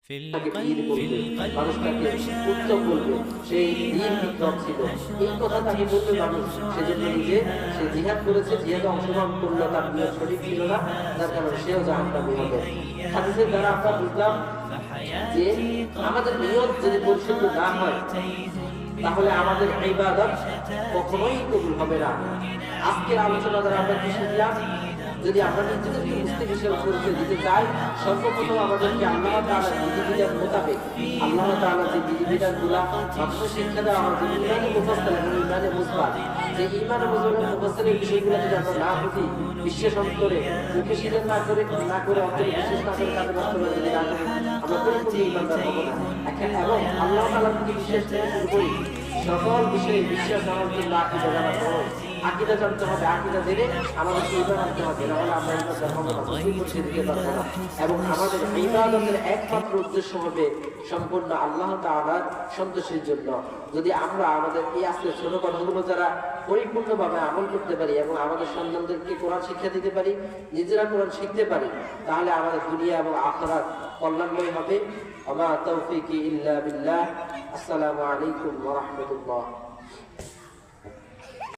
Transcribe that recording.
তাকে বীর বলবে, মানুষটাকে উত্তম বলবে, সেই বীর বিক্রম ছিল, এই কথা তাকে বলবে মানুষ। সেজন্য নিজে সে জিহাদ করেছে, জিহাদে অংশগ্রহণ করলো, তার নিয়ত সঠিক ছিল না, যার কারণে সেও জাহান্নামী হবে। হাদিসের দ্বারা আমরা বুঝলাম যে আমাদের নিয়ত যদি পরিশুদ্ধ না হয় তাহলে আমাদের ইবাদত কখনোই কবুল হবে না। আজকের আলোচনা দ্বারা আমরা কি শিখলাম? যদি আমরা নিজেদেরকে মুসলিম হিসেবে পরিচয় দিতে চাই, সর্বপ্রথম আমাদেরকে আল্লাহ তাআলার বিধিবিধান মোতাবেক, আল্লাহ তাআলার যে বিধিবিধানগুলো মানুষের শিক্ষা দেওয়া হয়েছে, ইমানে মুফাসসাল এবং ইমানে মুসবাত, যে ইমানে মুফাসসালের বিষয়গুলো যদি আমরা না বুঝি, বিশ্বাস অন্তরে মুখে স্বীকার না করে অন্তরে বিশ্বাস না করে কাজে বাস্তবায়ন যদি না করি, আমরা পরিপূর্ণ ইমানদার হব না। এবং আল্লাহ তাআলার প্রতি বিশ্বাস করে শুরু করি, সকল বিষয়ে বিশ্বাস আমার জন্য আকীদা জানা সহজ। আকীদা জানতে হবে, আকীদা জেনে আমাদেরকে ঈমান আনতে হবে, না হলে আমরা ঈমান ধর্ম পরিচয় দিতে পারবো না। এবং আমাদের ইবাদতের একমাত্র উদ্দেশ্য হবে সম্পূর্ণ আল্লাহ তাআলার সন্তোষের জন্য। যদি আমরা আমাদের এই আজকে ছোট কথাগুলো যারা পরিপূর্ণভাবে আমল করতে পারি এবং আমাদের সন্তানদেরকে কোরআন শিক্ষা দিতে পারি, নিজেরা কোরআন শিখতে পারি, তাহলে আমাদের দুনিয়া এবং আখিরাত কল্যাণময় হবে। ওয়া মা তাওফীকি ইল্লা বিল্লাহ। আসসালামু আলাইকুম ওয়া রাহমাতুল্লাহ।